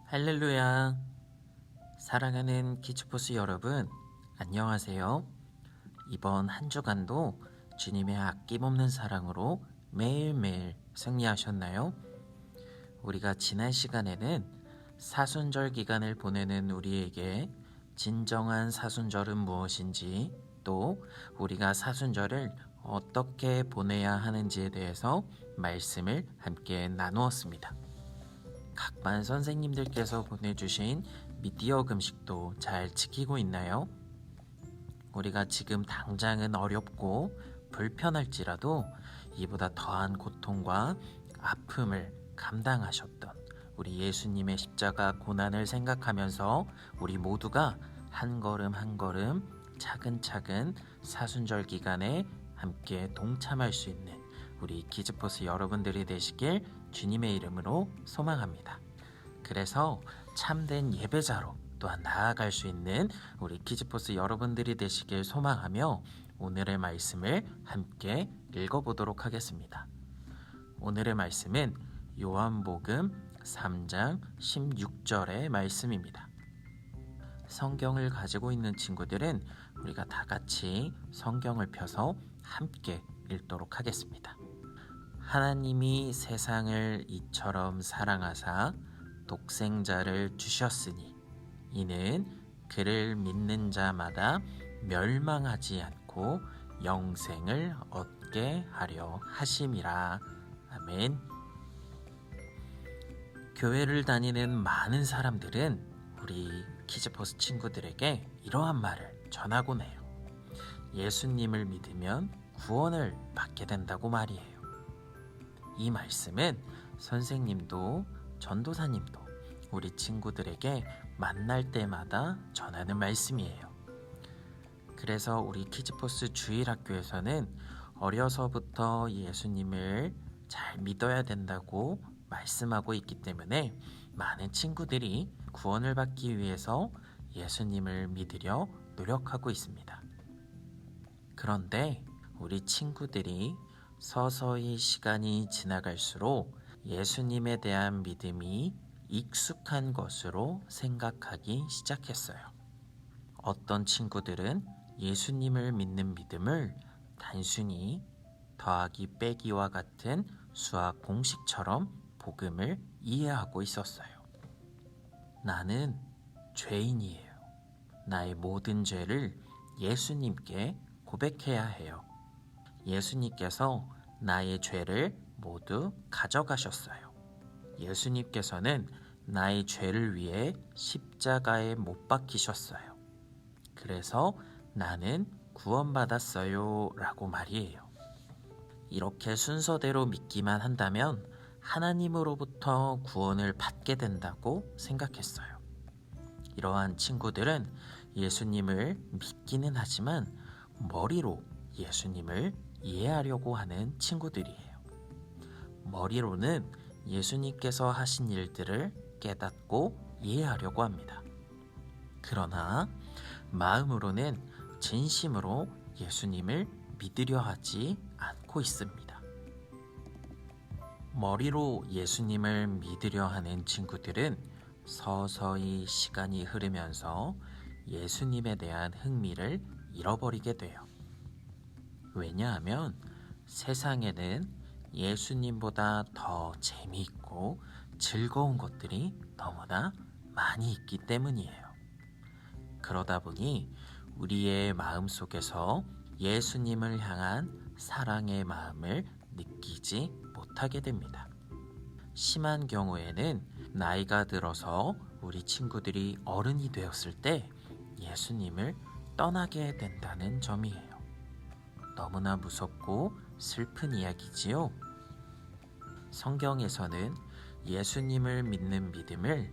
할렐루야! 사랑하는 키즈포스 여러분, 안녕하세요. 이번 한 주간도 주님의 아낌없는 사랑으로 매일매일 승리하셨나요? 우리가 지난 시간에는 사순절 기간을 보내는 우리에게 진정한 사순절은 무엇인지, 또 우리가 사순절을 어떻게 보내야 하는지에 대해서 말씀을 함께 나누었습니다. 각 반 선생님들께서 보내주신 미디어 금식도 잘 지키고 있나요? 우리가 지금 당장은 어렵고 불편할지라도 이보다 더한 고통과 아픔을 감당하셨던 우리 예수님의 십자가 고난을 생각하면서 우리 모두가 한 걸음 한 걸음 차근차근 사순절 기간에 함께 동참할 수 있는 우리 키즈포스 여러분들이 되시길 주님의 이름으로 소망합니다. 그래서 참된 예배자로 또한 나아갈 수 있는 우리 키즈포스 여러분들이 되시길 소망하며 오늘의 말씀을 함께 읽어보도록 하겠습니다. 오늘의 말씀은 요한복음 3장 16절의 말씀입니다. 성경을 가지고 있는 친구들은 우리가 다 같이 성경을 펴서 함께 읽도록 하겠습니다. 하나님이 세상을 이처럼 사랑하사 독생자를 주셨으니 이는 그를 믿는 자마다 멸망하지 않고 영생을 얻게 하려 하심이라. 아멘. 교회를 다니는 많은 사람들은 우리 키즈포스 친구들에게 이러한 말을 전하곤 해요. 예수님을 믿으면 구원을 받게 된다고 말이에요. 이 말씀은 선생님도 전도사님도 우리 친구들에게 만날 때마다 전하는 말씀이에요. 그래서 우리 키즈포스 주일학교에서는 어려서부터 예수님을 잘 믿어야 된다고 말씀하고 있기 때문에 많은 친구들이 구원을 받기 위해서 예수님을 믿으려 노력하고 있습니다. 그런데 우리 친구들이 서서히 시간이 지나갈수록 예수님에 대한 믿음이 익숙한 것으로 생각하기 시작했어요. 어떤 친구들은 예수님을 믿는 믿음을 단순히 더하기 빼기와 같은 수학 공식처럼 복음을 이해하고 있었어요. 나는 죄인이에요. 나의 모든 죄를 예수님께 고백해야 해요. 예수님께서 나의 죄를 모두 가져가셨어요. 예수님께서는 나의 죄를 위해 십자가에 못 박히셨어요. 그래서 나는 구원받았어요 라고 말이에요. 이렇게 순서대로 믿기만 한다면 하나님으로부터 구원을 받게 된다고 생각했어요. 이러한 친구들은 예수님을 믿기는 하지만 머리로 예수님을 이해하려고 하는 친구들이에요. 머리로는 예수님께서 하신 일들을 깨닫고 이해하려고 합니다. 그러나 마음으로는 진심으로 예수님을 믿으려 하지 않고 있습니다. 머리로 예수님을 믿으려 하는 친구들은 서서히 시간이 흐르면서 예수님에 대한 흥미를 잃어버리게 돼요. 왜냐하면 세상에는 예수님보다 더 재미있고 즐거운 것들이 너무나 많이 있기 때문이에요. 그러다 보니 우리의 마음속에서 예수님을 향한 사랑의 마음을 느끼지 못하게 됩니다. 심한 경우에는 나이가 들어서 우리 친구들이 어른이 되었을 때 예수님을 떠나게 된다는 점이에요. 너무나 무섭고 슬픈 이야기지요. 성경에서는 예수님을 믿는 믿음을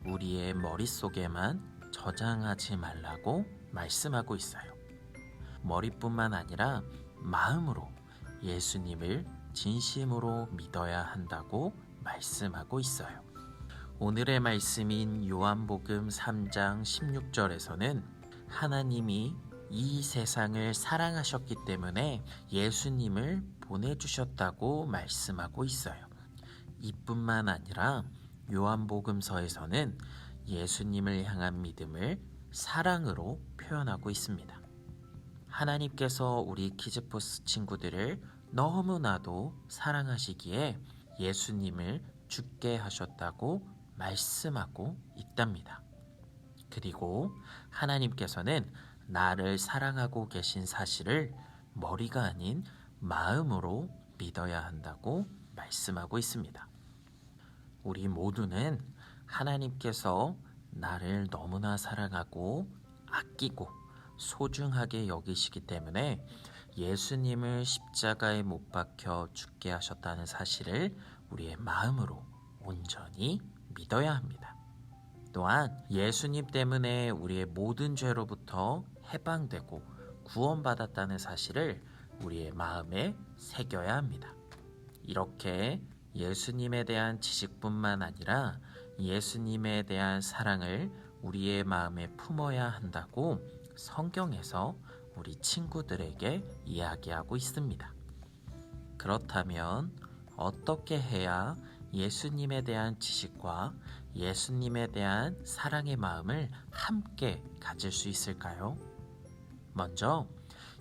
우리의 머릿속에만 저장하지 말라고 말씀하고 있어요. 머리뿐만 아니라 마음으로 예수님을 진심으로 믿어야 한다고 말씀하고 있어요. 오늘의 말씀인 요한복음 3장 16절에서는 하나님이 이 세상을 사랑하셨기 때문에 예수님을 보내주셨다고 말씀하고 있어요. 이뿐만 아니라 요한복음서에서는 예수님을 향한 믿음을 사랑으로 표현하고 있습니다. 하나님께서 우리 키즈포스 친구들을 너무나도 사랑하시기에 예수님을 죽게 하셨다고 말씀하고 있답니다. 그리고 하나님께서는 나를 사랑하고 계신 사실을 머리가 아닌 마음으로 믿어야 한다고 말씀하고 있습니다. 우리 모두는 하나님께서 나를 너무나 사랑하고 아끼고 소중하게 여기시기 때문에 예수님을 십자가에 못 박혀 죽게 하셨다는 사실을 우리의 마음으로 온전히 믿어야 합니다. 또한 예수님 때문에 우리의 모든 죄로부터 해방되고 구원받았다는 사실을 우리의 마음에 새겨야 합니다. 이렇게 예수님에 대한 지식뿐만 아니라 예수님에 대한 사랑을 우리의 마음에 품어야 한다고 성경에서 우리 친구들에게 이야기하고 있습니다. 그렇다면 어떻게 해야 예수님에 대한 지식과 예수님에 대한 사랑의 마음을 함께 가질 수 있을까요? 먼저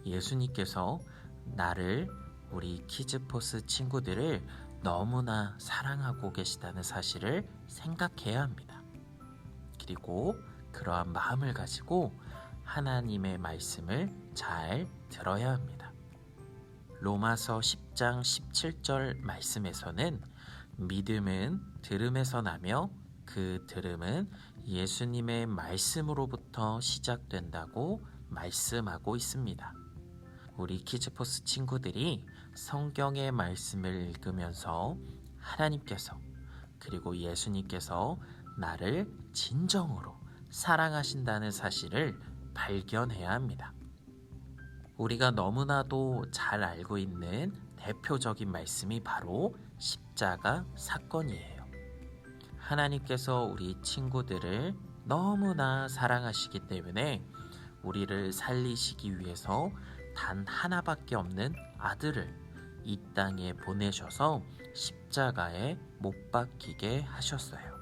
예수님께서 나를, 우리 키즈포스 친구들을 너무나 사랑하고 계시다는 사실을 생각해야 합니다. 그리고 그러한 마음을 가지고 하나님의 말씀을 잘 들어야 합니다. 로마서 10장 17절 말씀에서는 믿음은 들음에서 나며 그 들음은 예수님의 말씀으로부터 시작된다고 말씀하고 있습니다. 우리 키즈포스 친구들이 성경의 말씀을 읽으면서 하나님께서 그리고 예수님께서 나를 진정으로 사랑하신다는 사실을 발견해야 합니다. 우리가 너무나도 잘 알고 있는 대표적인 말씀이 바로 십자가 사건이에요. 하나님께서 우리 친구들을 너무나 사랑하시기 때문에 우리를 살리시기 위해서 단 하나밖에 없는 아들을 이 땅에 보내셔서 십자가에 못 박히게 하셨어요.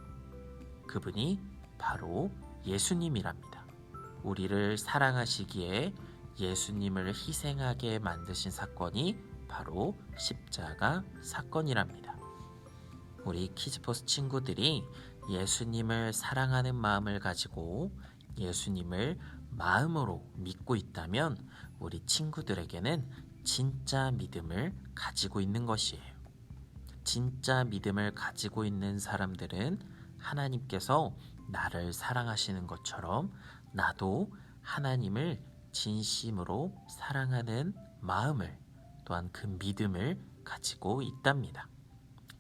그분이 바로 예수님이랍니다. 우리를 사랑하시기에 예수님을 희생하게 만드신 사건이 바로 십자가 사건이랍니다. 우리 키즈포스 친구들이 예수님을 사랑하는 마음을 가지고 예수님을 마음으로 믿고 있다면 우리 친구들에게는 진짜 믿음을 가지고 있는 것이에요. 진짜 믿음을 가지고 있는 사람들은 하나님께서 나를 사랑하시는 것처럼 나도 하나님을 진심으로 사랑하는 마음을, 또한 그 믿음을 가지고 있답니다.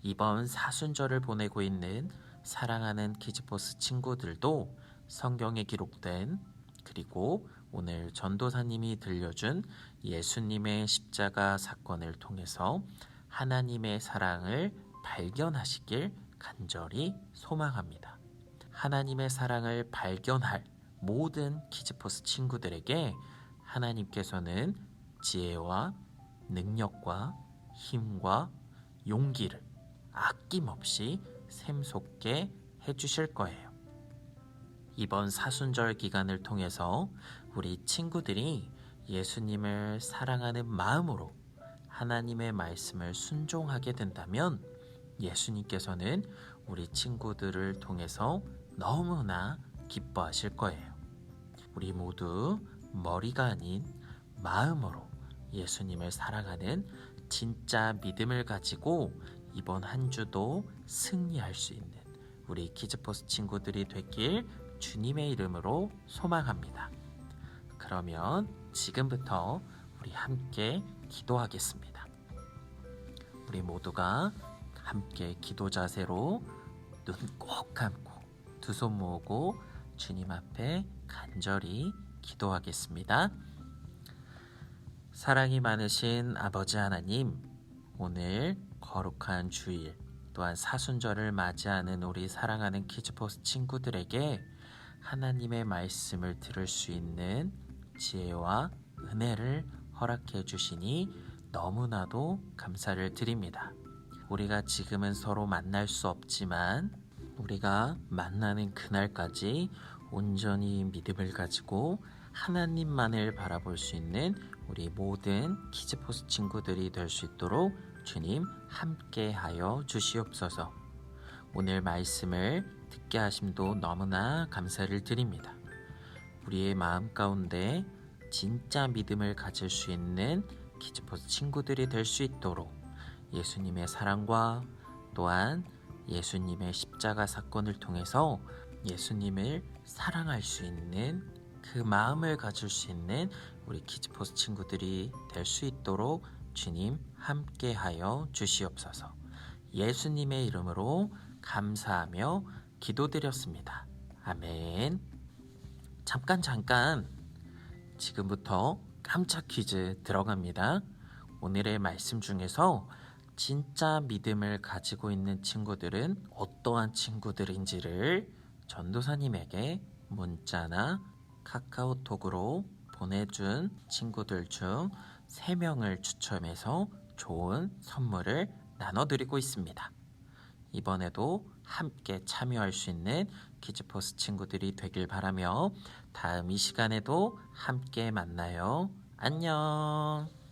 이번 사순절을 보내고 있는 사랑하는 키즈포스 친구들도 성경에 기록된, 그리고 오늘 전도사님이 들려준 예수님의 십자가 사건을 통해서 하나님의 사랑을 발견하시길 간절히 소망합니다. 하나님의 사랑을 발견할 모든 키즈포스 친구들에게 하나님께서는 지혜와 능력과 힘과 용기를 아낌없이 샘솟게 해주실 거예요. 이번 사순절 기간을 통해서 우리 친구들이 예수님을 사랑하는 마음으로 하나님의 말씀을 순종하게 된다면 예수님께서는 우리 친구들을 통해서 너무나 기뻐하실 거예요. 우리 모두 머리가 아닌 마음으로 예수님을 사랑하는 진짜 믿음을 가지고 이번 한 주도 승리할 수 있는 우리 키즈포스 친구들이 되길 주님의 이름으로 소망합니다. 그러면 지금부터 우리 함께 기도하겠습니다. 우리 모두가 함께 기도 자세로 눈 꼭 감고 두 손 모으고 주님 앞에 간절히 기도하겠습니다. 사랑이 많으신 아버지 하나님, 오늘 거룩한 주일 또한 사순절을 맞이하는 우리 사랑하는 키즈포스 친구들에게 하나님의 말씀을 들을 수 있는 지혜와 은혜를 허락해 주시니 너무나도 감사를 드립니다. 우리가 지금은 서로 만날 수 없지만 우리가 만나는 그날까지 온전히 믿음을 가지고 하나님만을 바라볼 수 있는 우리 모든 키즈포스 친구들이 될 수 있도록 주님 함께하여 주시옵소서. 오늘 말씀을 듣게 하심도 너무나 감사를 드립니다. 우리의 마음 가운데 진짜 믿음을 가질 수 있는 키즈포스 친구들이 될 수 있도록 예수님의 사랑과 또한 예수님의 십자가 사건을 통해서 예수님을 사랑할 수 있는 그 마음을 가질 수 있는 우리 키즈포스 친구들이 될 수 있도록 주님 함께하여 주시옵소서. 예수님의 이름으로 감사하며 기도드렸습니다. 아멘. 잠깐 지금부터 깜짝 퀴즈 들어갑니다. 오늘의 말씀 중에서 진짜 믿음을 가지고 있는 친구들은 어떠한 친구들인지를 전도사님에게 문자나 카카오톡으로 보내준 친구들 중 3명을 추첨해서 좋은 선물을 나눠드리고 있습니다. 이번에도 함께 참여할 수 있는 키즈포스 친구들이 되길 바라며 다음 이 시간에도 함께 만나요. 안녕.